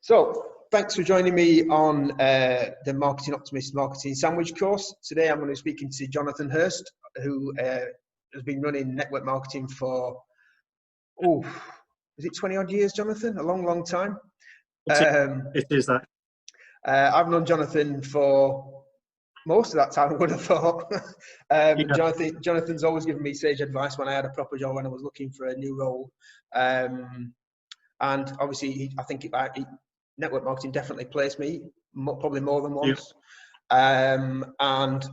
So, thanks for joining me on the Marketing Optimist Marketing Sandwich course. Today I'm going to be speaking to Jonathan Hirst, who has been running network marketing for, is it 20 odd years, Jonathan? A long, long time. It is that. I've known Jonathan for most of that time, I would have thought. Jonathan's always given me sage advice when I had a proper job, when I was looking for a new role. And obviously, I think network marketing definitely placed me, probably more than once. And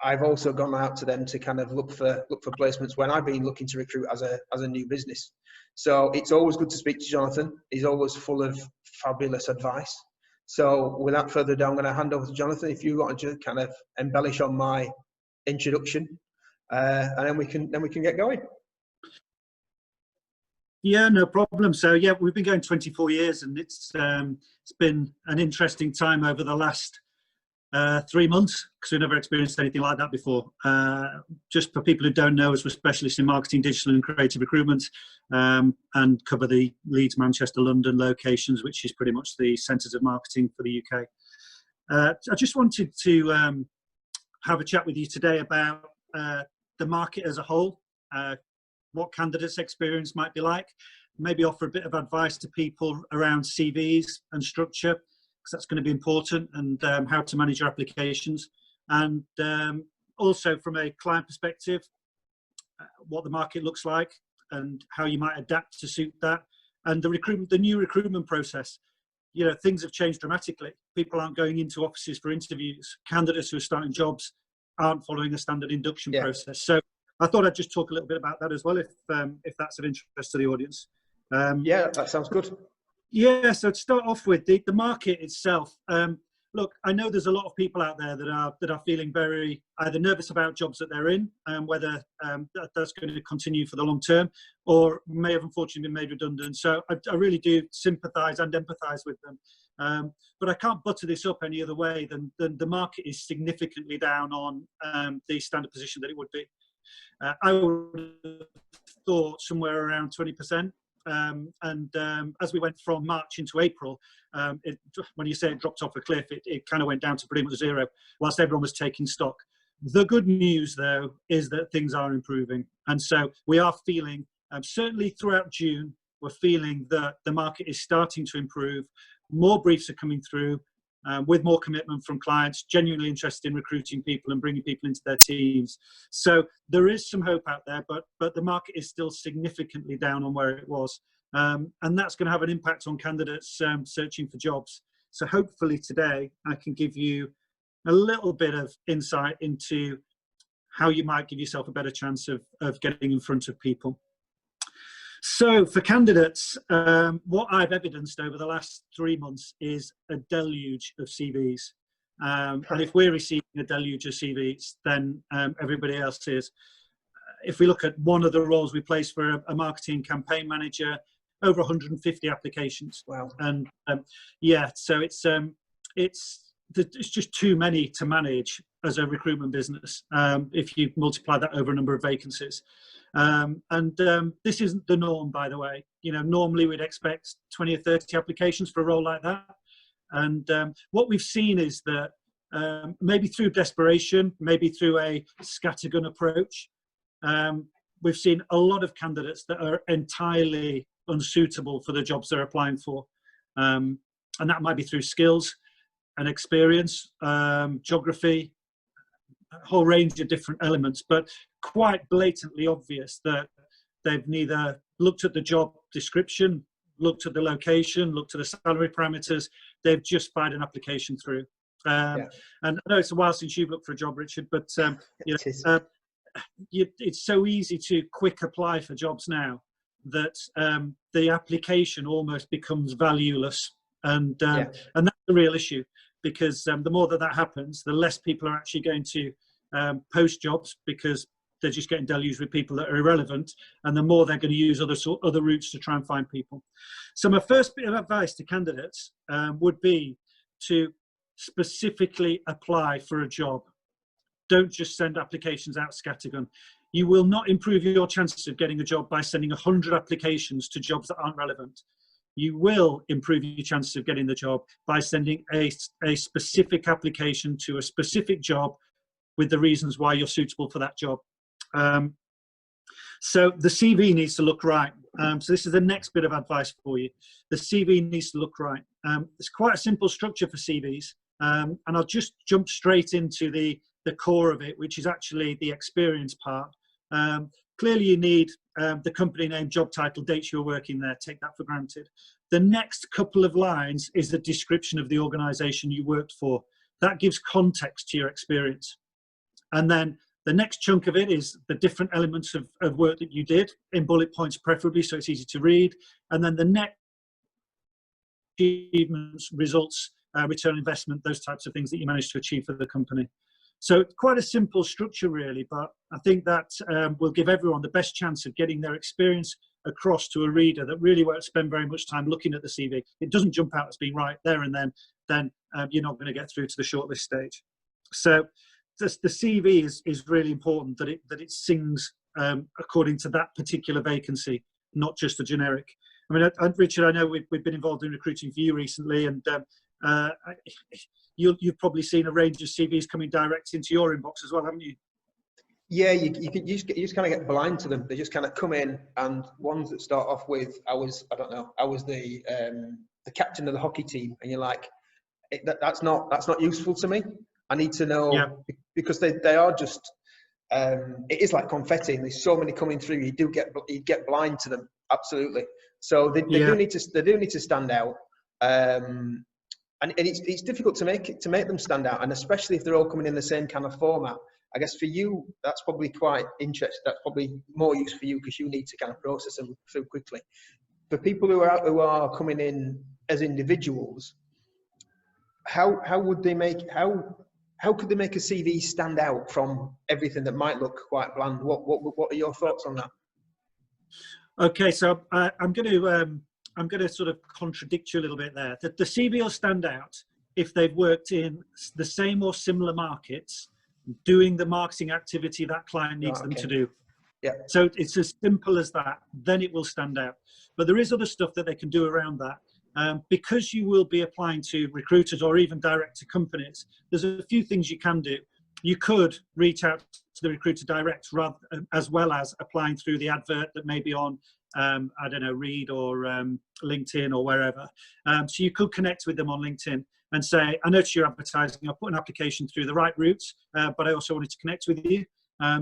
I've also gone out to them to kind of look for placements when I've been looking to recruit as a new business. So it's always good to speak to Jonathan. He's always full of fabulous advice. So without further ado, I'm going to hand over to Jonathan. If you want to kind of embellish on my introduction, and then we can get going. Yeah, no problem. So yeah, we've been going 24 years, and it's been an interesting time over the last 3 months, because we've never experienced anything like that before. Just for people who don't know us, we're specialists in marketing, digital and creative recruitment, and cover the Leeds, Manchester, London locations, which is pretty much the centres of marketing for the UK. I just wanted to have a chat with you today about the market as a whole, what candidates' experience might be like, maybe offer a bit of advice to people around CVs and structure, because that's going to be important, and how to manage your applications, and also from a client perspective, what the market looks like and how you might adapt to suit that, and the new recruitment process. You know, things have changed dramatically. People aren't going into offices for interviews. Candidates who are starting jobs aren't following a standard induction process. So I thought I'd just talk a little bit about that as well, if that's of interest to the audience. Yeah, that sounds good. Yeah, so to start off with, the market itself. Look, I know there's a lot of people out there that are feeling very either nervous about jobs that they're in, and whether that's going to continue for the long term, or may have unfortunately been made redundant. So I really do sympathise and empathise with them. But I can't butter this up any other way than the market is significantly down on the standard position that it would be. I would have thought somewhere around 20%. As we went from March into April, when you say it dropped off a cliff, it kind of went down to pretty much zero, whilst everyone was taking stock. The good news, though, is that things are improving. And so we are feeling, certainly throughout June, we're feeling that the market is starting to improve. More briefs are coming through, with more commitment from clients, genuinely interested in recruiting people and bringing people into their teams. So there is some hope out there, but the market is still significantly down on where it was. And that's going to have an impact on candidates searching for jobs. So hopefully today I can give you a little bit of insight into how you might give yourself a better chance of getting in front of people. So for candidates, what I've evidenced over the last 3 months is a deluge of CVs. And if we're receiving a deluge of CVs, then everybody else is. If we look at one of the roles we placed for a marketing campaign manager, over 150 applications. Wow. And so it's just too many to manage as a recruitment business, if you multiply that over a number of vacancies. This isn't the norm, by the way. You know, normally we'd expect 20 or 30 applications for a role like that. And what we've seen is that maybe through desperation, maybe through a scattergun approach, we've seen a lot of candidates that are entirely unsuitable for the jobs they're applying for. And that might be through skills and experience, geography, a whole range of different elements, but quite blatantly obvious that they've neither looked at the job description, looked at the location, looked at the salary parameters. They've just fired an application through. And I know it's a while since you've looked for a job, Richard, but it's so easy to quick apply for jobs now that the application almost becomes valueless. And that's the real issue, because the more that happens, the less people are actually going to post jobs, because they're just getting deluged with people that are irrelevant, and the more they're going to use other routes to try and find people. So my first bit of advice to candidates would be to specifically apply for a job. Don't just send applications out scattergun. You will not improve your chances of getting a job by sending 100 applications to jobs that aren't relevant. you will improve your chances of getting the job by sending a specific application to a specific job with the reasons why you're suitable for that job. So the CV needs to look right. So this is the next bit of advice for you. The CV needs to look right. It's quite a simple structure for CVs, and I'll just jump straight into the core of it, which is actually the experience part. Clearly you need the company name, job title, dates you're working there, take that for granted. The next couple of lines is the description of the organisation you worked for. That gives context to your experience. And then the next chunk of it is the different elements of work that you did, in bullet points preferably, so it's easy to read. And then the next achievements, results, return on investment, those types of things that you managed to achieve for the company. So quite a simple structure really, but I think that will give everyone the best chance of getting their experience across to a reader that really won't spend very much time looking at the CV. It doesn't jump out as being right there and then you're not going to get through to the shortlist stage. So the CV is really important, that it sings according to that particular vacancy, not just a generic. I mean, Richard, I know we've been involved in recruiting for you recently, and you've probably seen a range of CVs coming direct into your inbox as well, haven't you? Yeah, you just kind of get blind to them. They just kind of come in, and ones that start off with, I was the captain of the hockey team, and you're like, that's not useful to me. I need to know, because they are just, it is like confetti, and there's so many coming through. You get blind to them, absolutely. So they do need to stand out, and it's difficult to make them stand out, and especially if they're all coming in the same kind of format. I guess for you, that's probably quite interesting. That's probably more use for you because you need to kind of process them through quickly. For people who are coming in as individuals, how could they make a CV stand out from everything that might look quite bland? What are your thoughts on that? Okay, so I'm going to sort of contradict you a little bit there. The CV will stand out if they've worked in the same or similar markets, doing the marketing activity that client needs them to do. Yeah. So it's as simple as that. Then it will stand out. But there is other stuff that they can do around that. Because you will be applying to recruiters or even direct to companies, there's a few things you can do. You could reach out to the recruiter direct, as well as applying through the advert that may be on, I don't know, Reed or LinkedIn or wherever. So you could connect with them on LinkedIn and say, I noticed you're advertising, I'll put an application through the right routes, but I also wanted to connect with you.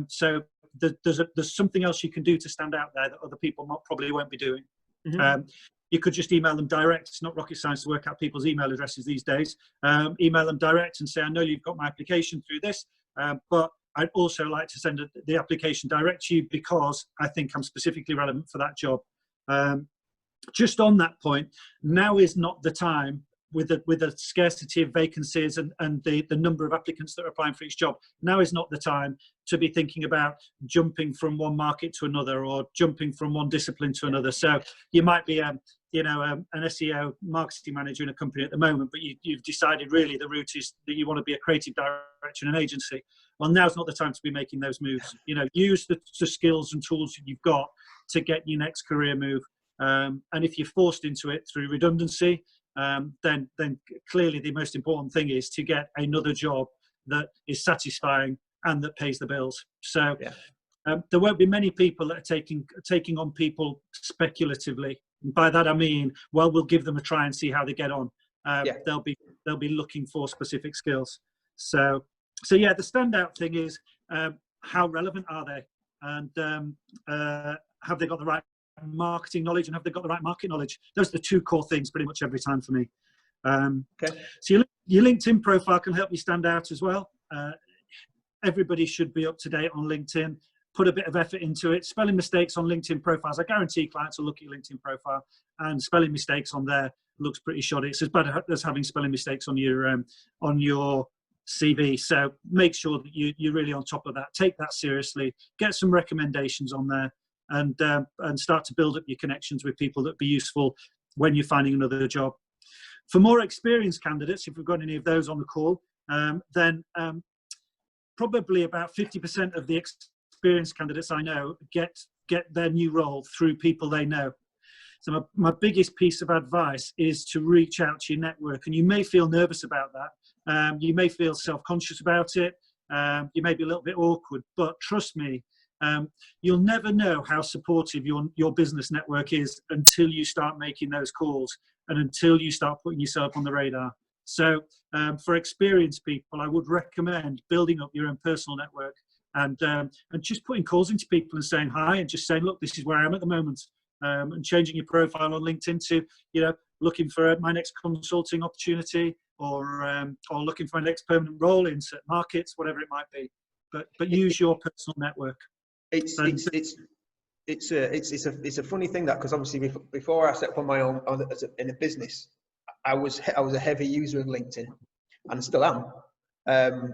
So there's something else you can do to stand out there that other people probably won't be doing. Mm-hmm. You could just email them direct. It's not rocket science to work out people's email addresses these days. Email them direct and say, I know you've got my application through this, but I'd also like to send the application direct to you because I think I'm specifically relevant for that job. Just on that point, now is not the time, with the scarcity of vacancies and the number of applicants that are applying for each job, now is not the time to be thinking about jumping from one market to another or jumping from one discipline to another. So you might be an SEO marketing manager in a company at the moment, but you've decided really the route is that you want to be a creative director in an agency. Well, now's not the time to be making those moves. Use the skills and tools that you've got to get your next career move. And if you're forced into it through redundancy, then clearly the most important thing is to get another job that is satisfying and that pays the bills. So there won't be many people that are taking on people speculatively. And by that I mean, well, we'll give them a try and see how they get on. They'll be looking for specific skills. So yeah, the standout thing is how relevant are they, and have they got the right marketing knowledge, and have they got the right market knowledge? Those are the two core things pretty much every time for me. So your LinkedIn profile can help you stand out as well. Everybody should be up to date on LinkedIn. Put a bit of effort into it. Spelling mistakes on LinkedIn profiles, I guarantee clients will look at your LinkedIn profile, and spelling mistakes on there looks pretty shoddy. It's as bad as having spelling mistakes on your CV. So make sure that you're really on top of that. Take that seriously. Get some recommendations on there, and start to build up your connections with people that be useful when you're finding another job. For more experienced candidates, if we've got any of those on the call, then probably about 50% of the experienced candidates I know get their new role through people they know. So my biggest piece of advice is to reach out to your network. And you may feel nervous about that. You may feel self-conscious about it. You may be a little bit awkward, but trust me, you'll never know how supportive your business network is until you start making those calls and until you start putting yourself on the radar. So for experienced people, I would recommend building up your own personal network and just putting calls into people and saying hi and just saying, look, this is where I am at the moment, and changing your profile on LinkedIn to, looking for my next consulting opportunity or looking for my next permanent role in certain markets, whatever it might be. But use your personal network. It's a funny thing that, because obviously before I set up on my own in a business, I was a heavy user of LinkedIn, and still am. And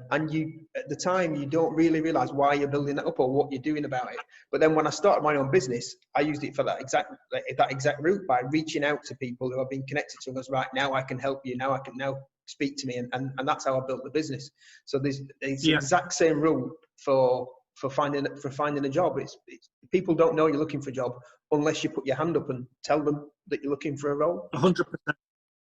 at the time you don't really realize why you're building that up or what you're doing about it. But then when I started my own business, I used it for that exact route, by reaching out to people who I've been connected to and goes, right, now I can help you, now speak to me, and that's how I built the business. So it's the exact same route for finding a job. It's people don't know you're looking for a job unless you put your hand up and tell them that you're looking for a role. 100%.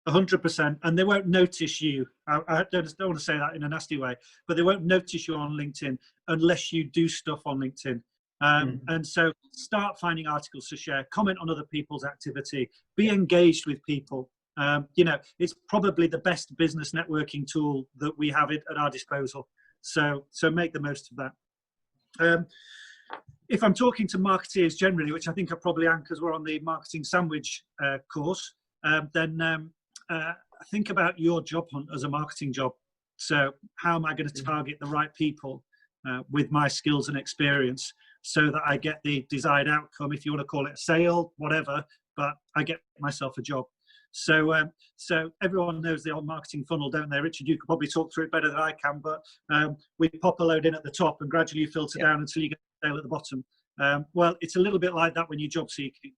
100%, and they won't notice you. I don't want to say that in a nasty way, but they won't notice you on LinkedIn unless you do stuff on LinkedIn. And so start finding articles to share, comment on other people's activity, be engaged with people. It's probably the best business networking tool that we have at our disposal. So make the most of that. If I'm talking to marketeers generally, which I think I probably am because we're on the marketing sandwich course, then think about your job hunt as a marketing job. So how am I going to target the right people with my skills and experience so that I get the desired outcome, if you want to call it a sale, whatever, but I get myself a job. So everyone knows the old marketing funnel, don't they? Richard, you could probably talk through it better than I can, but we pop a load in at the top and gradually filter down until you get a sale at the bottom. Well, it's a little bit like that when you're job seeking.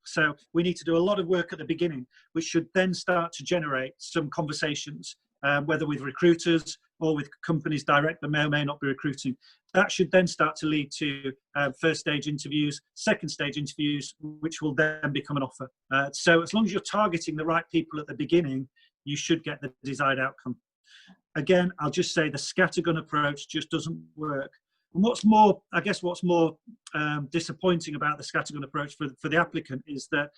So we need to do a lot of work at the beginning, which should then start to generate some conversations, whether with recruiters or with companies direct that may or may not be recruiting. That should then start to lead to first stage interviews, second stage interviews, which will then become an offer. So as long as you're targeting the right people at the beginning, you should get the desired outcome. Again, I'll just say the scattergun approach just doesn't work. And what's more disappointing about the scattergun approach for the applicant is that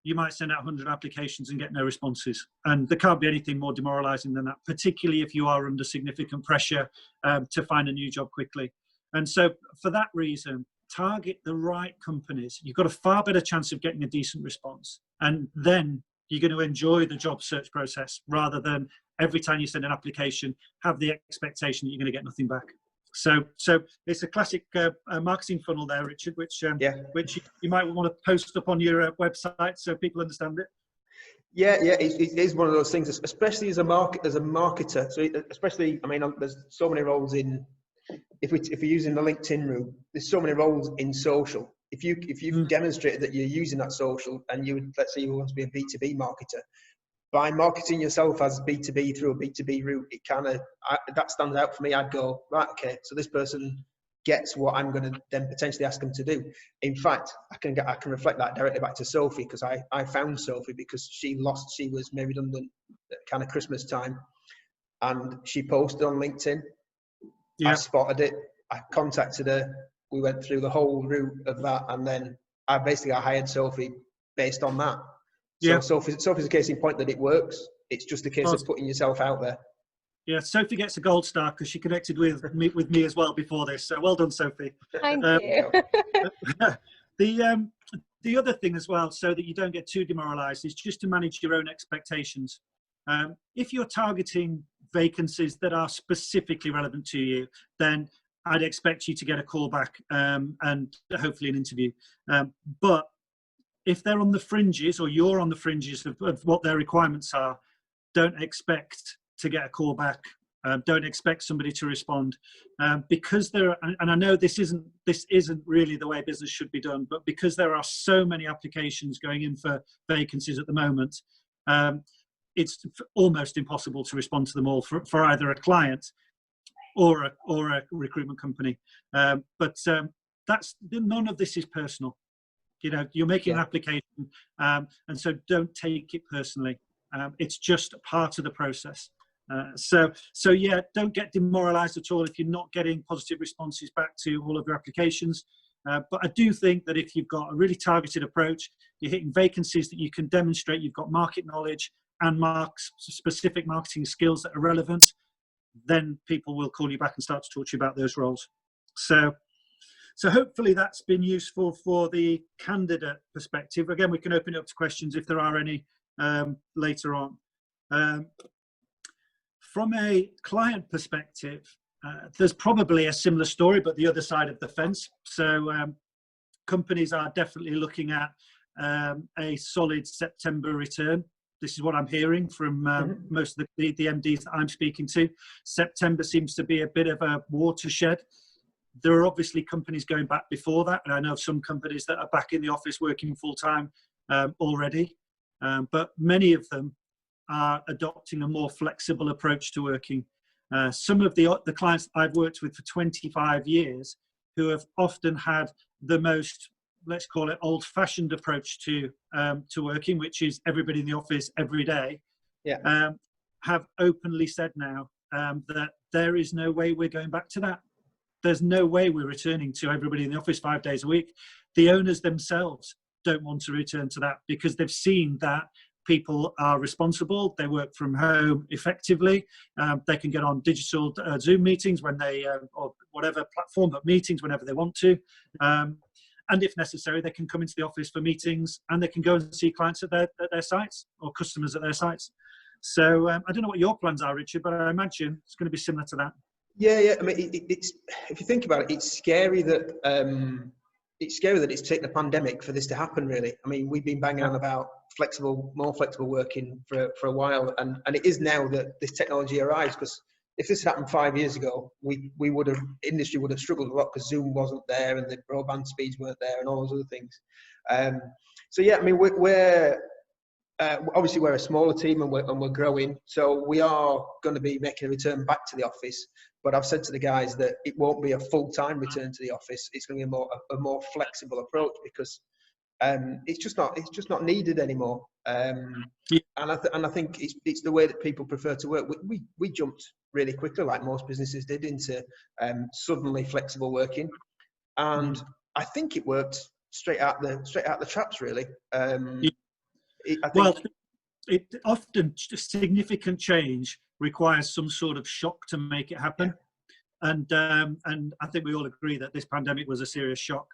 you might send out 100 applications and get no responses. And there can't be anything more demoralizing than that, particularly if you are under significant pressure to find a new job quickly. And so for that reason, target the right companies. You've got a far better chance of getting a decent response. And then you're going to enjoy the job search process rather than every time you send an application, have the expectation that you're going to get nothing back. So it's a classic marketing funnel there, Richard, which you might want to post up on your website so people understand it. Yeah, it is one of those things, especially as a marketer. So especially, I mean, there's so many roles in. If we're using the LinkedIn route, there's so many roles in social. If you've demonstrated that you're using that social, and let's say you want to be a B2B marketer, by marketing yourself as B2B through a B2B route, it that stands out for me. I'd go, right, okay, so this person gets what I'm going to then potentially ask them to do. In fact, I can reflect that directly back to Sophie, because I found Sophie because she was made redundant at kind of Christmas time, and she posted on LinkedIn. I spotted it. I contacted her. We went through the whole route of that, and then I hired Sophie based on that. So Sophie's a case in point that it works. It's just a case of putting yourself out there. Yeah, Sophie gets a gold star because she connected with me as well before this. So well done, Sophie. Thank you. The other thing as well, so that you don't get too demoralised, is just to manage your own expectations. If you're targeting vacancies that are specifically relevant to you, then I'd expect you to get a call back and hopefully an interview. But if they're on the fringes, or you're on the fringes of what their requirements are, don't expect to get a call back. Don't expect somebody to respond, because and I know this isn't really the way business should be done, but because there are so many applications going in for vacancies at the moment, it's almost impossible to respond to them all for either a client or a recruitment company. But none of this is personal. You know, you're making an Yeah. application, and so don't take it personally. It's just a part of the process. So yeah, don't get demoralized at all if you're not getting positive responses back to all of your applications. But I do think that if you've got a really targeted approach, you're hitting vacancies that you can demonstrate you've got market knowledge and specific marketing skills that are relevant, then people will call you back and start to talk to you about those roles. So hopefully that's been useful for the candidate perspective. Again, we can open it up to questions if there are any later on. From a client perspective, there's probably a similar story, but the other side of the fence. So companies are definitely looking at a solid September return. This is what I'm hearing from most of the MDs that I'm speaking to. September seems to be a bit of a watershed. There are obviously companies going back before that, and I know some companies that are back in the office working full-time already, but many of them are adopting a more flexible approach to working. Some of the clients I've worked with for 25 years who have often had the most, let's call it, old-fashioned approach to working, which is everybody in the office every day, have openly said now that there is no way we're going back to that. There's no way we're returning to everybody in the office 5 days a week. The owners themselves don't want to return to that because they've seen that people are responsible. They work from home effectively. They can get on digital Zoom meetings when they, or whatever platform, but meetings whenever they want to. And if necessary, they can come into the office for meetings and they can go and see clients at their sites or customers at their sites. So I don't know what your plans are, Richard, but I imagine it's going to be similar to that. Yeah. I mean, it's, if you think about it, it's scary that it's taken a pandemic for this to happen. Really, I mean, we've been banging on about more flexible working for a while, and it is now that this technology arrives. Because if this had happened 5 years ago, industry would have struggled a lot because Zoom wasn't there and the broadband speeds weren't there and all those other things. So yeah, I mean, we're obviously we're a smaller team and we're growing, so we are going to be making a return back to the office. But I've said to the guys that it won't be a full-time return to the office. It's going to be a more flexible approach because it's just not needed anymore. And I think it's the way that people prefer to work. We jumped really quickly, like most businesses did, into suddenly flexible working, and I think it worked straight out the traps. Really, it often significant change requires some sort of shock to make it happen, and I think we all agree that this pandemic was a serious shock.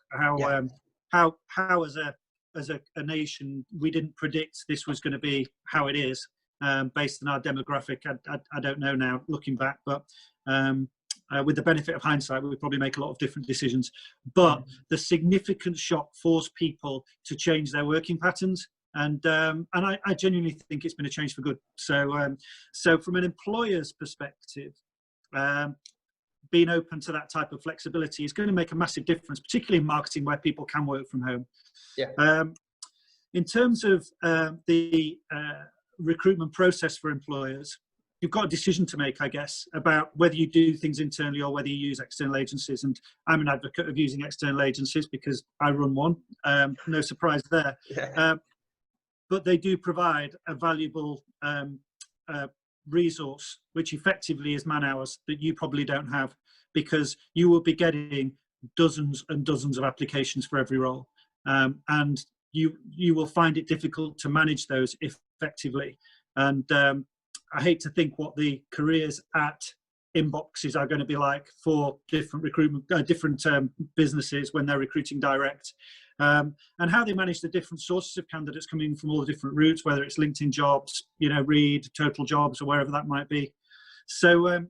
How as a nation we didn't predict this was going to be how it is based on our demographic. I don't know now looking back, but with the benefit of hindsight, we would probably make a lot of different decisions. But the significant shock forced people to change their working patterns. And I genuinely think it's been a change for good. So from an employer's perspective, being open to that type of flexibility is going to make a massive difference, particularly in marketing where people can work from home. In terms of the recruitment process for employers, you've got a decision to make, I guess, about whether you do things internally or whether you use external agencies. And I'm an advocate of using external agencies because I run one. No surprise there. But they do provide a valuable resource, which effectively is man hours that you probably don't have, because you will be getting dozens and dozens of applications for every role. And you will find it difficult to manage those effectively. And I hate to think what the careers at inboxes are going to be like for different businesses when they're recruiting direct. And how they manage the different sources of candidates coming from all the different routes, whether it's LinkedIn jobs, Reed, Total Jobs, or wherever that might be. So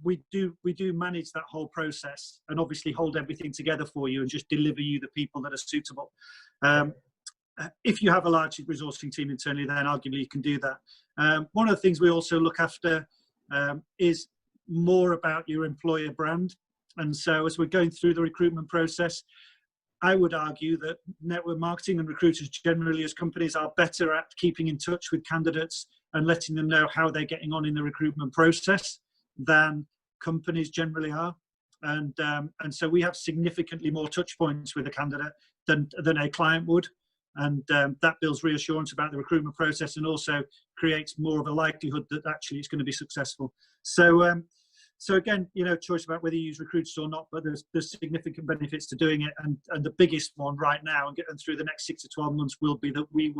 we do manage that whole process and obviously hold everything together for you and just deliver you the people that are suitable. If you have a large resourcing team internally, then arguably you can do that. One of the things we also look after is more about your employer brand. And so as we're going through the recruitment process, I would argue that network marketing and recruiters generally as companies are better at keeping in touch with candidates and letting them know how they're getting on in the recruitment process than companies generally are. and so we have significantly more touch points with a candidate than a client would, and that builds reassurance about the recruitment process and also creates more of a likelihood that actually it's going to be successful. So again, choice about whether you use recruiters or not, but there's significant benefits to doing it, and the biggest one right now and getting through the next 6 to 12 months will be that we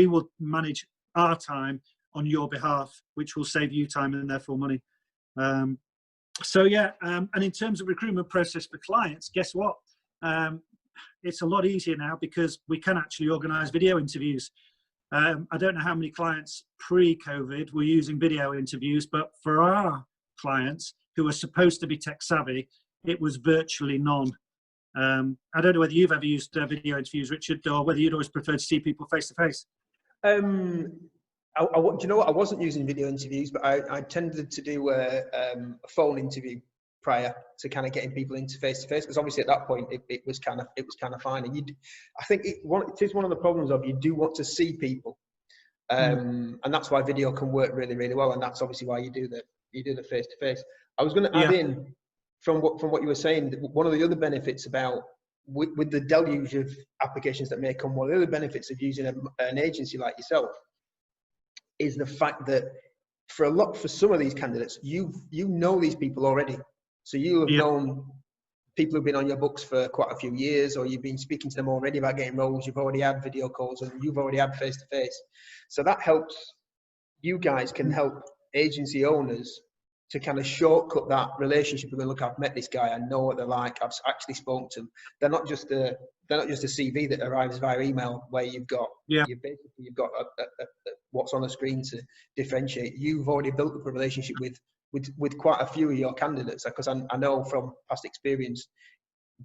will manage our time on your behalf, which will save you time and therefore money. And in terms of recruitment process for clients, guess what? It's a lot easier now because we can actually organise video interviews. I don't know how many clients pre-COVID were using video interviews, but for our clients who are supposed to be tech savvy, it was virtually none. I don't know whether you've ever used video interviews, Richard, or whether you'd always preferred to see people face to face. Do you know what? I wasn't using video interviews, but I tended to do a phone interview prior to kind of getting people into face to face, because obviously at that point it was kind of fine. And I think it is one of the problems of, you do want to see people, and that's why video can work really, really well. And that's obviously why you do the face to face. I was going to add in from what you were saying, one of the other benefits about with the deluge of applications that may come, one of the other benefits of using an agency like yourself is the fact that for some of these candidates, you know these people already. So you have known people who've been on your books for quite a few years, or you've been speaking to them already about getting roles. You've already had video calls and you've already had face to face. So that helps. You guys can help agency owners to kind of shortcut that relationship. We're going to look, I've met this guy, I know what they're like, I've actually spoken to them. They're not just a CV that arrives via email where you've got you've got what's on the screen to differentiate. You've already built up a relationship with quite a few of your candidates, because I know from past experience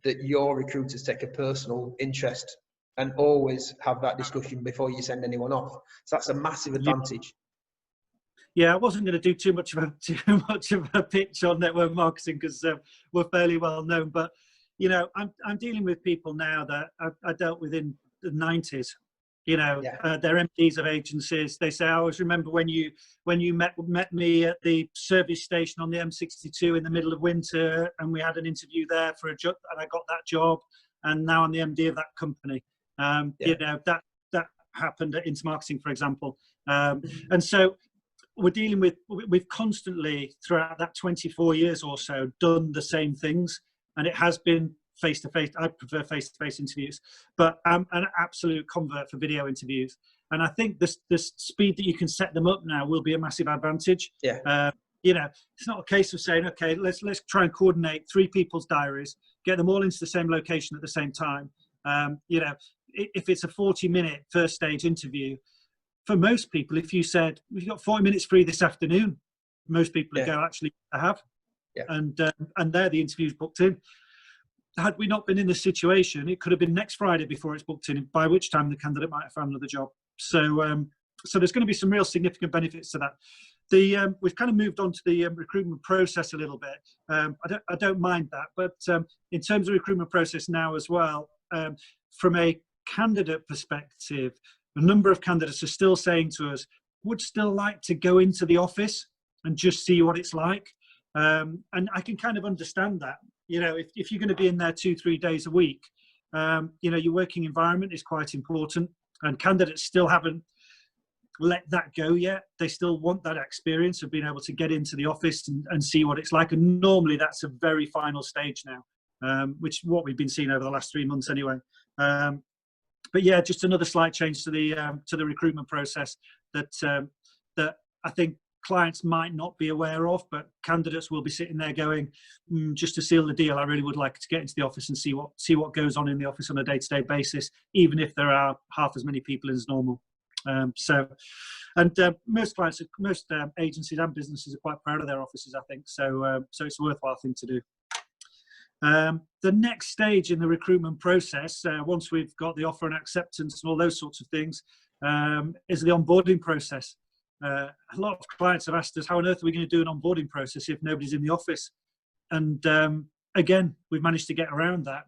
that your recruiters take a personal interest and always have that discussion before you send anyone off. So that's a massive advantage. Yeah, I wasn't going to do too much of a pitch on network marketing because we're fairly well known. But I'm dealing with people now that I dealt with in the 90s. They're MDs of agencies. They say, I always remember when you met me at the service station on the M62 in the middle of winter, and we had an interview there for a job, and I got that job, and now I'm the MD of that company. That happened at Intermarketing, for example, and so. We've constantly throughout that 24 years or so done the same things, and it has been face-to-face. I prefer face-to-face interviews, but I'm an absolute convert for video interviews. And I think the speed that you can set them up now will be a massive advantage. It's not a case of saying, okay, let's try and coordinate 3 people's diaries, get them all into the same location at the same time. If it's a 40-minute first stage interview, for most people, if you said, we've got 40 minutes free this afternoon, most people would go, actually, I have. And there the interview's booked in. Had we not been in this situation, it could have been next Friday before it's booked in, by which time the candidate might have found another job. So there's going to be some real significant benefits to that. We've kind of moved on to the recruitment process a little bit. I don't mind that, but in terms of recruitment process now as well, from a candidate perspective, a number of candidates are still saying to us, would still like to go into the office and just see what it's like. And I can kind of understand that. If you're going to be in there 2-3 days a week, your working environment is quite important, and candidates still haven't let that go yet. They still want that experience of being able to get into the office and see what it's like. And normally that's a very final stage now, which is what we've been seeing over the last 3 months anyway. But yeah, just another slight change to the recruitment process that I think clients might not be aware of, but candidates will be sitting there going, just to seal the deal, I really would like to get into the office and see what goes on in the office on a day-to-day basis, even if there are half as many people as normal. Most clients, most agencies and businesses are quite proud of their offices, I think. So it's a worthwhile thing to do. The next stage in the recruitment process, once we've got the offer and acceptance and all those sorts of things, is the onboarding process. A lot of clients have asked us, how on earth are we going to do an onboarding process if nobody's in the office? And again, we've managed to get around that.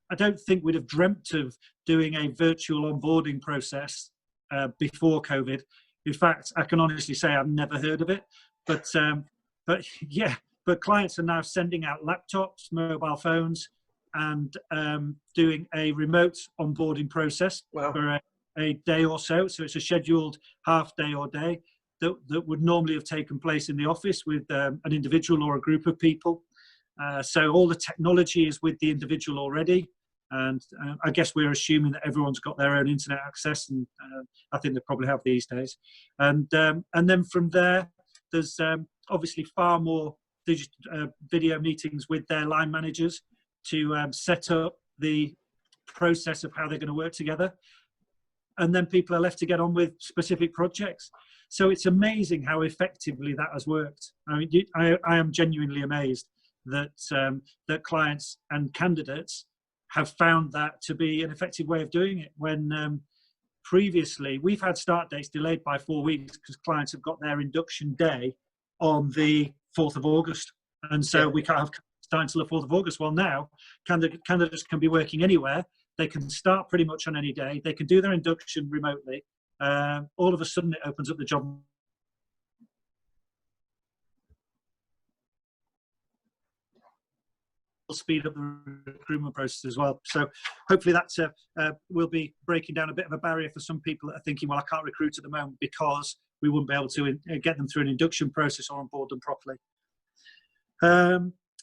I don't think we'd have dreamt of doing a virtual onboarding process before COVID. In fact, I can honestly say I've never heard of it. But yeah, but clients are now sending out laptops, mobile phones, and doing a remote onboarding process. Wow. For a day or so. So it's a scheduled half day or day that would normally have taken place in the office with an individual or a group of people. So all the technology is with the individual already. And I guess we're assuming that everyone's got their own internet access, and I think they probably have these days. And then from there, there's obviously far more video meetings with their line managers to set up the process of how they're going to work together. And then people are left to get on with specific projects. So it's amazing how effectively that has worked. I mean, I am genuinely amazed that that clients and candidates have found that to be an effective way of doing it. When previously we've had start dates delayed by 4 weeks because clients have got their induction day on the 4th of August. And so we can't have start until the 4th of August. Well, now candidates can be working anywhere. They can start pretty much on any day. They can do their induction remotely. All of a sudden, it opens up the job. Speed up the recruitment process as well. So hopefully that will be breaking down a bit of a barrier for some people that are thinking, well, I can't recruit at the moment because we wouldn't be able to get them through an induction process or onboard them properly.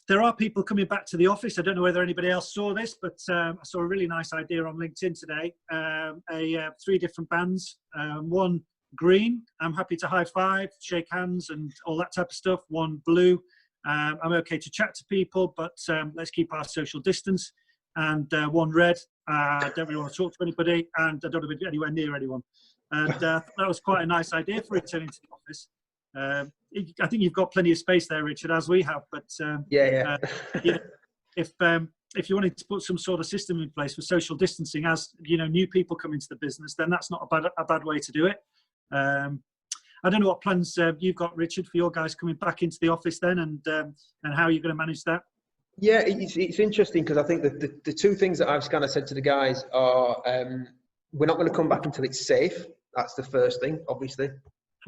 There are people coming back to the office. I don't know whether anybody else saw this, but I saw a really nice idea on LinkedIn today. 3 different bands. One green, I'm happy to high five, shake hands and all that type of stuff. One blue, I'm okay to chat to people, but let's keep our social distance. And one red, I don't really want to talk to anybody, and I don't want to be anywhere near anyone. And that was quite a nice idea for returning to the office. I think you've got plenty of space there, Richard, as we have. But you know, if you wanted to put some sort of system in place for social distancing, as you know, new people come into the business, then that's not a bad way to do it. I don't know what plans you've got, Richard, for your guys coming back into the office then, and how you're going to manage that. Yeah, it's interesting because I think that the 2 things that I've kind of said to the guys are we're not going to come back until it's safe. That's the first thing, obviously.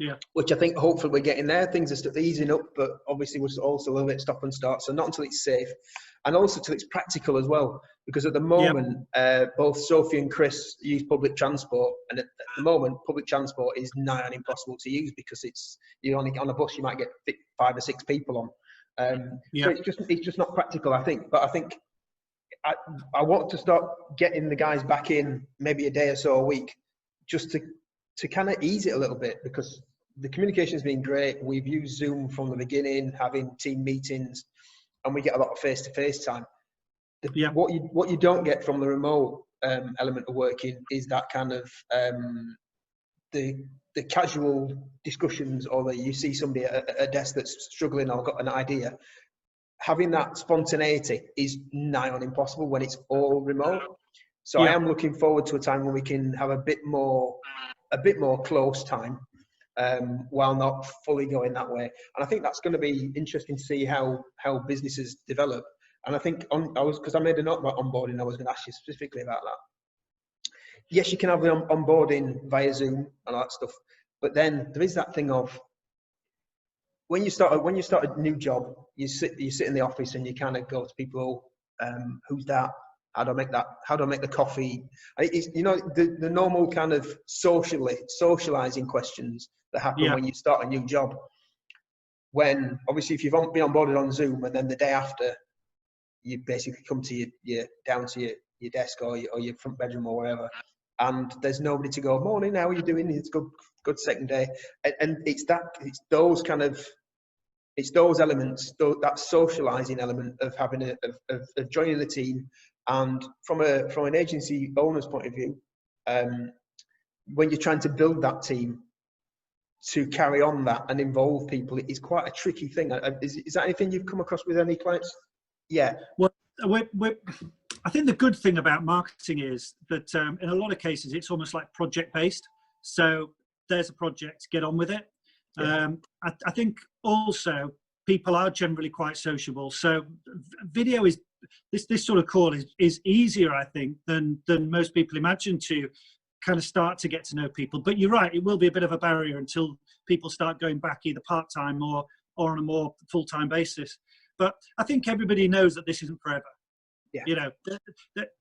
Yeah. Which I think hopefully we're getting there. Things are still easing up, but obviously we're also a little bit stop and start. So not until it's safe, and also till it's practical as well. Because at the moment, both Sophie and Chris use public transport, and at the moment, public transport is nigh on impossible to use because you're only on a bus. You might get 5 or 6 people on. So it's just not practical, I think. But I think I want to start getting the guys back in maybe a day or so a week, just to kind of ease it a little bit, because the communication has been great. We've used Zoom from the beginning, having team meetings, and we get a lot of face-to-face time. What you don't get from the remote element of working is that kind of the casual discussions, or that you see somebody at a desk that's struggling or got an idea. Having that spontaneity is nigh on impossible when it's all remote. So I am looking forward to a time when we can have a bit more close time, while not fully going that way. And I think that's going to be interesting to see how businesses develop. And I think because I made a note about onboarding, I was going to ask you specifically about that. Yes, you can have the onboarding via Zoom and all that stuff, but then there is that thing of when you start a new job, you sit in the office and you kind of go to people, who's that? How do I make that? How do I make the coffee? It's, you know, the normal kind of socializing questions that happen when you start a new job. When obviously if you've been onboarded on Zoom and then the day after, you basically come to your desk or your front bedroom or wherever, and there's nobody to go, morning, how are you doing? It's good second day, and it's those elements, that socializing element of having of joining the team. And from an agency owner's point of view, when you're trying to build that team to carry on that and involve people, it is quite a tricky thing. Is that anything you've come across with any clients? Yeah. Well, I think the good thing about marketing is that in a lot of cases, it's almost like project based. So there's a project, get on with it. Yeah. I think also people are generally quite sociable. So video is, this sort of call is easier, I think, than most people imagine, to kind of start to get to know people. But you're right, it will be a bit of a barrier until people start going back either part-time or or on a more full-time basis. But I think everybody knows that this isn't forever. Yeah. You know,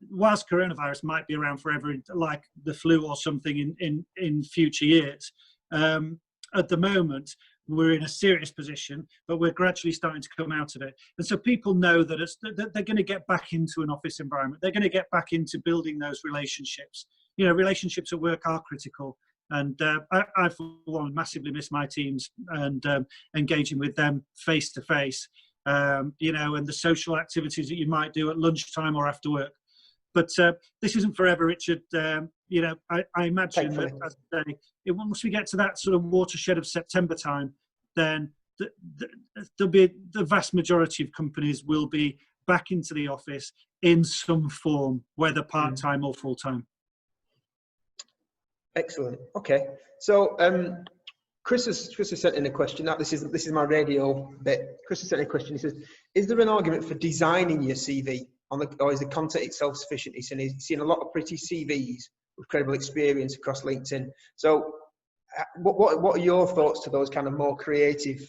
whilst coronavirus might be around forever, like the flu or something in future years, at the moment we're in a serious position, but we're gradually starting to come out of it. And so people know that they're going to get back into an office environment. They're going to get back into building those relationships. You know, relationships at work are critical. And I, for one, massively miss my teams and engaging with them face to face. You know, and the social activities that you might do at lunchtime or after work. But this isn't forever, Richard. You know, I imagine that, as I say, once we get to that sort of watershed of September time, then there'll be the vast majority of companies will be back into the office in some form, whether part-time or full-time. Excellent. Okay. So Chris has sent in a question. Now, this is my radio bit. Chris has sent in a question. He says, "Is there an argument for designing your CV or is the content itself sufficient?" He's seen a lot of pretty CVs with credible experience across LinkedIn. So, what are your thoughts to those kind of more creative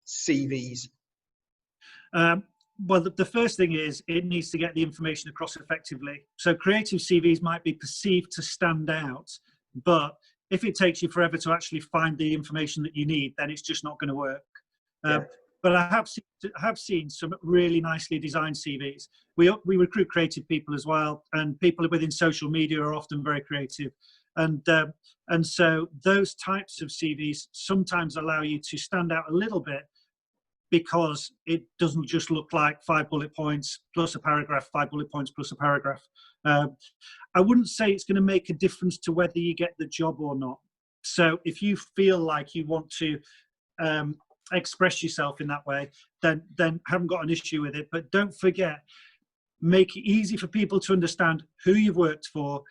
CVs? Well, the first thing is it needs to get the information across effectively. So, creative CVs might be perceived to stand out, but if it takes you forever to actually find the information that you need, then it's just not going to work. But I have seen some really nicely designed CVs. We recruit creative people as well, and people within social media are often very creative. And so those types of CVs sometimes allow you to stand out a little bit because it doesn't just look like 5 bullet points plus a paragraph, 5 bullet points plus a paragraph. I wouldn't say it's going to make a difference to whether you get the job or not. So if you feel like you want to express yourself in that way, then haven't got an issue with it. But don't forget, make it easy for people to understand who you've worked for,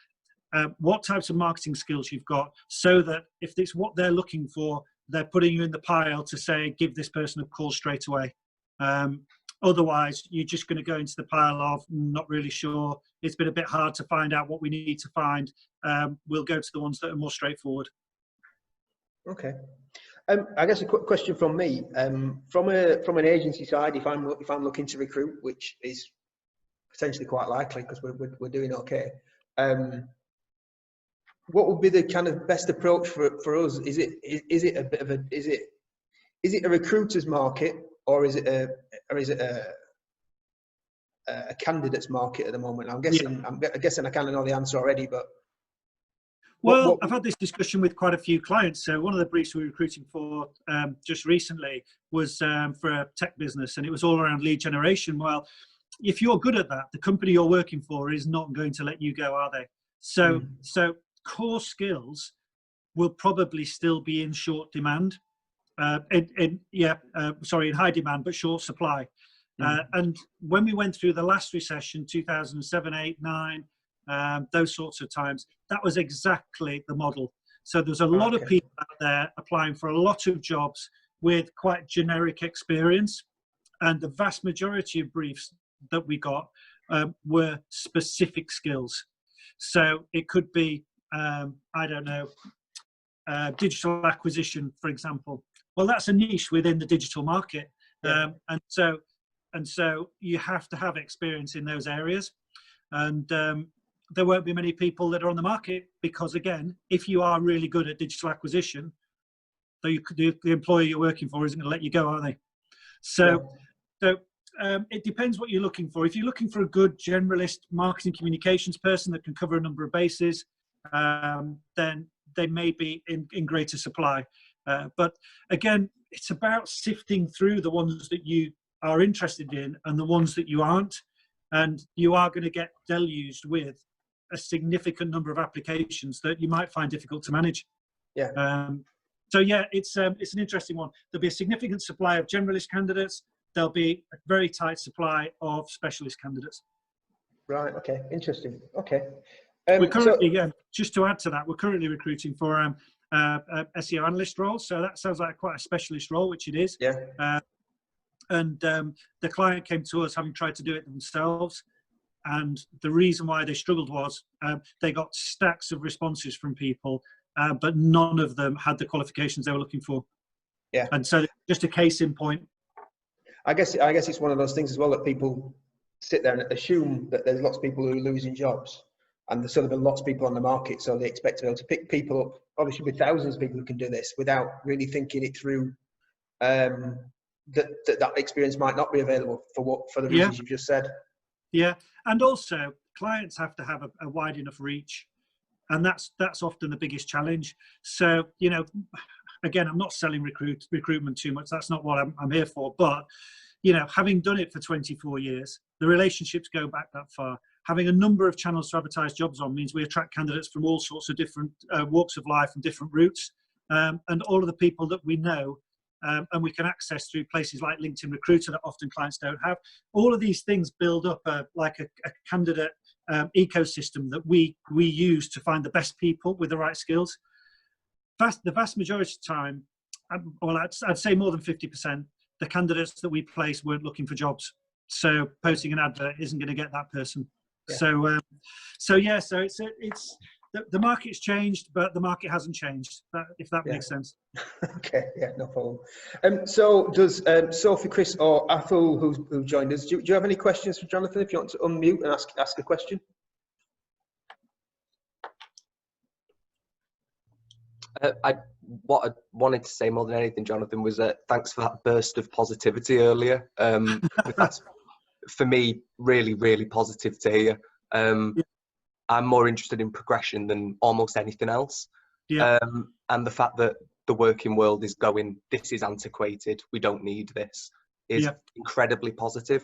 what types of marketing skills you've got, so that if it's what they're looking for, they're putting you in the pile to say, give this person a call straight away. Otherwise, you're just going to go into the pile of not really sure. It's been a bit hard to find out what we need to find. We'll go to the ones that are more straightforward. Okay. I guess a quick question from me. From an agency side, if I'm looking to recruit, which is potentially quite likely because we're doing okay. What would be the kind of best approach for us? Is it a bit of a recruiter's market, or is it a candidate's market at the moment? I'm guessing I kind of know the answer already, but I've had this discussion with quite a few clients. So one of the briefs we were recruiting for just recently was for a tech business, and it was all around lead generation. Well, if you're good at that, the company you're working for is not going to let you go, are they? So core skills will probably still be in short demand, in high demand, but short supply. And when we went through the last recession, 2007, 8, 9, those sorts of times, that was exactly the model. So there's a lot of people out there applying for a lot of jobs with quite generic experience, and the vast majority of briefs that we got were specific skills. So it could be digital acquisition, for example. Well, that's a niche within the digital market, and so you have to have experience in those areas, and there won't be many people that are on the market because, again, if you are really good at digital acquisition, the employer you're working for isn't going to let you go, are they? So it depends what you're looking for. If you're looking for a good generalist marketing communications person that can cover a number of bases, then they may be in greater supply. But again, it's about sifting through the ones that you are interested in and the ones that you aren't. And you are going to get deluged with a significant number of applications that you might find difficult to manage. So it's an interesting one. There'll be a significant supply of generalist candidates. There'll be a very tight supply of specialist candidates. Right. Okay. Interesting. Okay. We're currently, just to add to that, we're currently recruiting for SEO analyst role. So that sounds like quite a specialist role, which it is. And the client came to us having tried to do it themselves. And the reason why they struggled was they got stacks of responses from people, but none of them had the qualifications they were looking for. Yeah. And so just a case in point. I guess it's one of those things as well that people sit there and assume that there's lots of people who are losing jobs, and there's sort of lots of people on the market, so they expect to be able to pick people up. Obviously, with thousands of people who can do this without really thinking it through. That experience might not be available for the reasons you've just said. Yeah, and also clients have to have a wide enough reach, and that's often the biggest challenge. So, you know, again, I'm not selling recruitment too much. That's not what I'm here for. But, you know, having done it for 24 years, the relationships go back that far. Having a number of channels to advertise jobs on means we attract candidates from all sorts of different walks of life and different routes, and all of the people that we know. And we can access through places like LinkedIn Recruiter that often clients don't have. All of these things build up like a candidate ecosystem that we use to find the best people with the right skills. The vast majority of the time, well, I'd say more than 50%, the candidates that we place weren't looking for jobs. So posting an advert isn't going to get that person. Yeah. So it's the market's changed, but the market hasn't changed, if that makes sense. Okay, yeah, no problem. So does Sophie, Chris, or Athul, who joined us, do you have any questions for Jonathan, if you want to unmute and ask a question? What I wanted to say more than anything, Jonathan, was thanks for that burst of positivity earlier. That's, for me, really, really positive to hear. I'm more interested in progression than almost anything else. Yeah. And the fact that the working world is going, this is antiquated, we don't need this, is incredibly positive.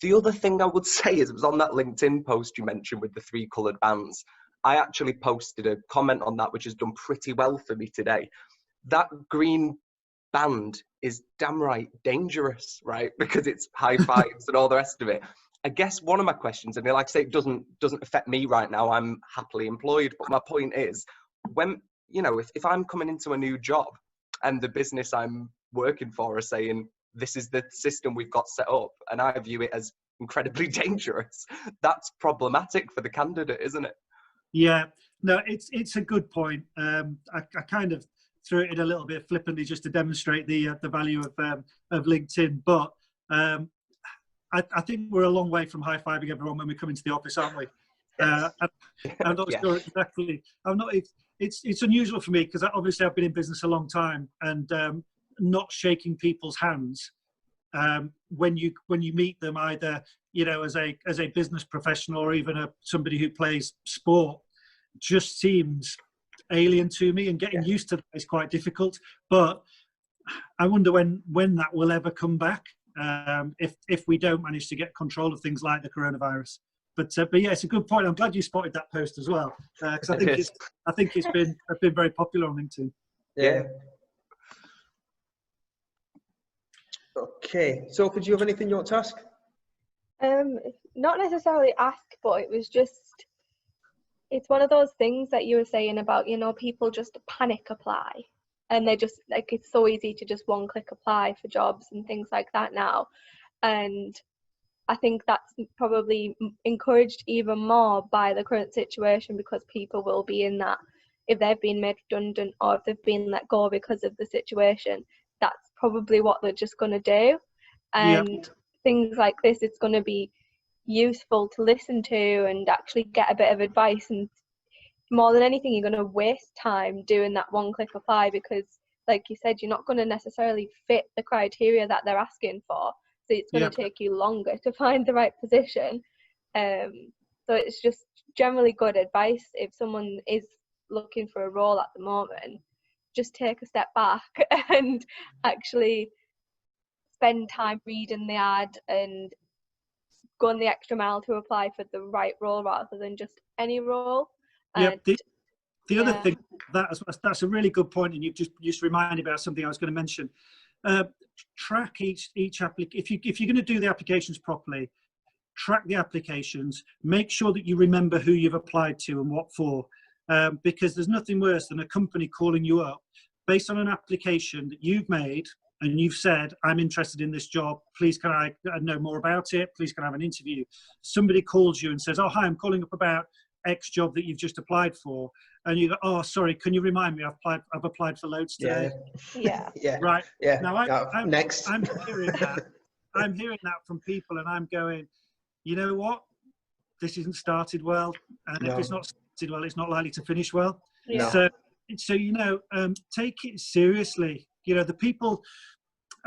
The other thing I would say is, it was on that LinkedIn post you mentioned with the 3 coloured bands. I actually posted a comment on that, which has done pretty well for me today. That green band is damn right dangerous, right? Because it's high fives and all the rest of it. I guess one of my questions, and like I say, it doesn't affect me right now, I'm happily employed, but my point is, when, you know, if I'm coming into a new job and the business I'm working for are saying, this is the system we've got set up, and I view it as incredibly dangerous, that's problematic for the candidate, isn't it? Yeah, no, it's a good point. I kind of threw it in a little bit flippantly just to demonstrate the value of LinkedIn, but I think we're a long way from high-fiving everyone when we come into the office, aren't we? Yes. I'm not sure exactly. It's unusual for me because obviously I've been in business a long time, and not shaking people's hands when you meet them, either, you know, as a business professional or even somebody who plays sport, just seems alien to me, and getting used to that is quite difficult. But I wonder when that will ever come back, if we don't manage to get control of things like the coronavirus. But yeah, it's a good point. I'm glad you spotted that post as well, because I think it's been very popular on LinkedIn. Yeah. Okay, so did you have anything you want to ask? Not necessarily ask, but it was just, it's one of those things that you were saying about, you know, people just panic apply, and they just, like, it's so easy to just one click apply for jobs and things like that now. And I think that's probably encouraged even more by the current situation, because people will be in that, if they've been made redundant or if they've been let go because of the situation, that's probably what they're just going to do. And things like this, it's going to be useful to listen to and actually get a bit of advice. And more than anything, you're going to waste time doing that one click apply, because like you said, you're not going to necessarily fit the criteria that they're asking for. So it's going to take you longer to find the right position. So it's just generally good advice. If someone is looking for a role at the moment, just take a step back and actually spend time reading the ad and go on the extra mile to apply for the right role rather than just any role. The other thing, that's a really good point, and you've just reminded me about something I was going to mention. Track each application. If you're going to do the applications properly, track the applications. Make sure that you remember who you've applied to and what for, because there's nothing worse than a company calling you up based on an application that you've made and you've said, I'm interested in this job, please can I know more about it, please can I have an interview. Somebody calls you and says, oh hi, I'm calling up about X job that you've just applied for, and you go, oh, sorry, can you remind me? I've applied for loads today. Yeah. Yeah. Right. Yeah. Now Next. I'm hearing that. I'm hearing that from people, and I'm going, you know what? This isn't started well, and if it's not started well, it's not likely to finish well. Yeah. So you know, take it seriously. You know, the people.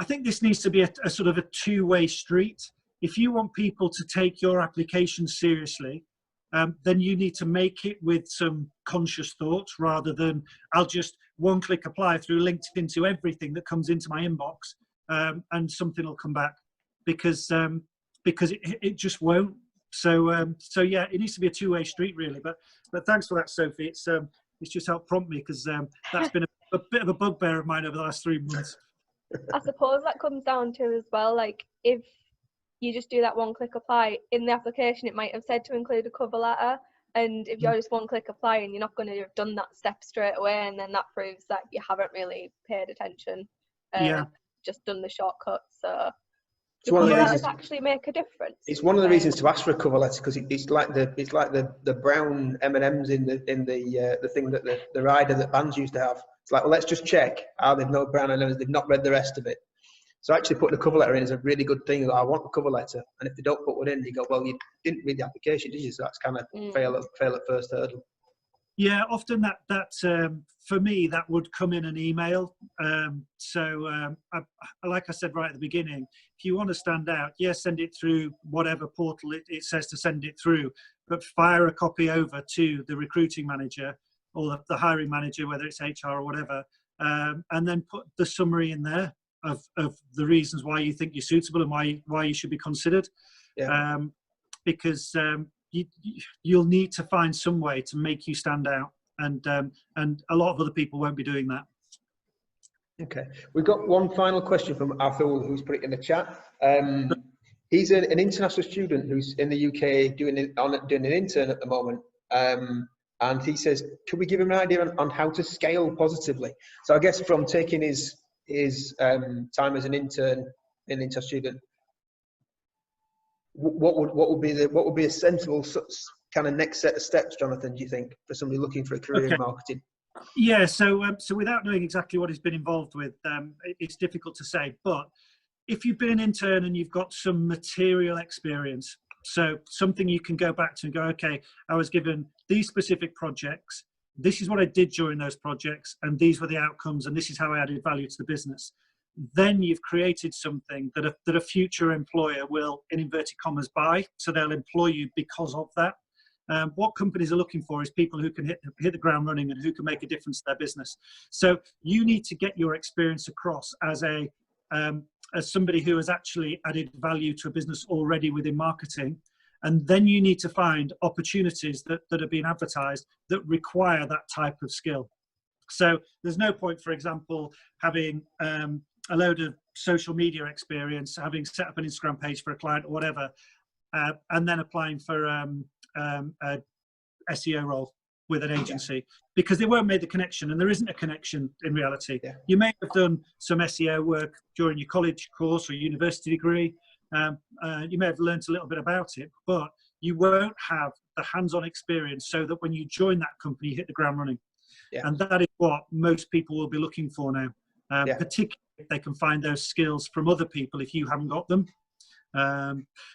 I think this needs to be a sort of a two-way street. If you want people to take your application seriously, then you need to make it with some conscious thoughts rather than I'll just one-click apply through LinkedIn to everything that comes into my inbox, and something will come back, because it just won't. So yeah, it needs to be a two-way street really. But thanks for that, Sophie. It's just helped prompt me, because that's been a bit of a bugbear of mine over the last 3 months. I suppose that comes down to as well, like if you just do that one-click apply, in the application it might have said to include a cover letter, and if you're just one-click applying, you're not going to have done that step straight away, and then that proves that you haven't really paid attention, just done the shortcuts. So It's one of the cover reasons, letters actually make a difference. it's one of the reasons to ask for a cover letter, because it's like the brown M&Ms in the thing that the rider that bands used to have. It's like, well, let's just check. They've no brown M&Ms, they've not read the rest of it. So actually putting a cover letter in is a really good thing. I want a cover letter, and if they don't put one in, you go, well, you didn't read the application, did you? So that's kind of fail at first hurdle. Yeah, often that for me that would come in an email. Like I said right at the beginning, if you want to stand out, send it through whatever portal it says to send it through, but fire a copy over to the recruiting manager or the hiring manager, whether it's HR or whatever, and then put the summary in there of the reasons why you think you're suitable and why you should be considered. Because you'll need to find some way to make you stand out, and a lot of other people won't be doing that. Okay, we've got one final question from Athul, who's put it in the chat. He's an international student who's in the UK doing an intern at the moment, and he says, could we give him an idea on how to scale positively? So I guess from taking his time as an intern, an intern student, what would be a sensible kind of next set of steps, Jonathan, do you think, for somebody looking for a career in marketing? Yeah, so without knowing exactly what he's been involved with, it's difficult to say. But if you've been an intern and you've got some material experience, so something you can go back to and go, okay, I was given these specific projects, this is what I did during those projects, and these were the outcomes, and this is how I added value to the business. Then you've created something that a future employer will, in inverted commas, buy. So they'll employ you because of that. What companies are looking for is people who can hit the ground running and who can make a difference to their business. So you need to get your experience across as somebody who has actually added value to a business already within marketing. And then you need to find opportunities that are being advertised that require that type of skill. So there's no point, for example, having a load of social media experience, having set up an Instagram page for a client or whatever, and then applying for a SEO role with an agency, because they won't make the connection, and there isn't a connection in reality. You may have done some SEO work during your college course or university degree. You may have learned a little bit about it, but you won't have the hands-on experience so that when you join that company, you hit the ground running. And that is what most people will be looking for now, particularly if they can find those skills from other people if you haven't got them.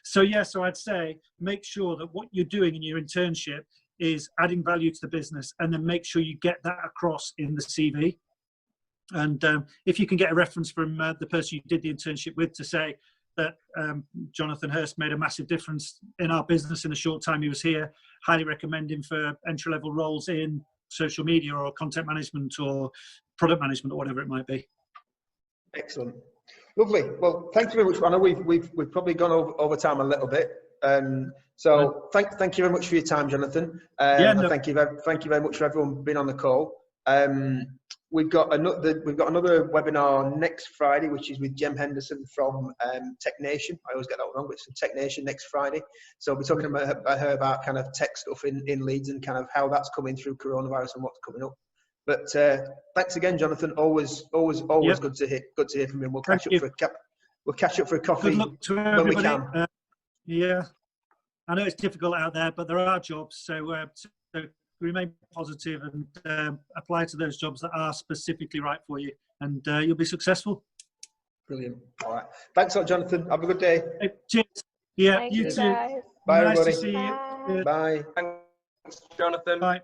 So I'd say make sure that what you're doing in your internship is adding value to the business, and then make sure you get that across in the CV. And if you can get a reference from the person you did the internship with to say that Jonathan Hirst made a massive difference in our business in the short time he was here, highly recommend him for entry-level roles in social media or content management or product management or whatever it might be. Excellent. Lovely. Well, thank you very much. I know we've probably gone over time a little bit. So thank you very much for your time, Jonathan. Thank you very much for everyone being on the call. We've got another webinar next Friday, which is with Jem Henderson from TechNation. I always get that wrong, but it's from TechNation next Friday. So we're talking about her about kind of tech stuff in Leeds and kind of how that's coming through coronavirus and what's coming up. But thanks again, Jonathan. Always good to hear from you. We'll catch up for a coffee Good luck to when we everybody. can. I know it's difficult out there, but there are jobs. So, so remain positive and apply to those jobs that are specifically right for you, and you'll be successful. Brilliant. All right. Thanks a lot, Jonathan. Have a good day. Cheers. Yeah, Thank you you too. guys. Bye, Nice everybody. to see you. Bye. Bye. Thanks, Jonathan. Bye.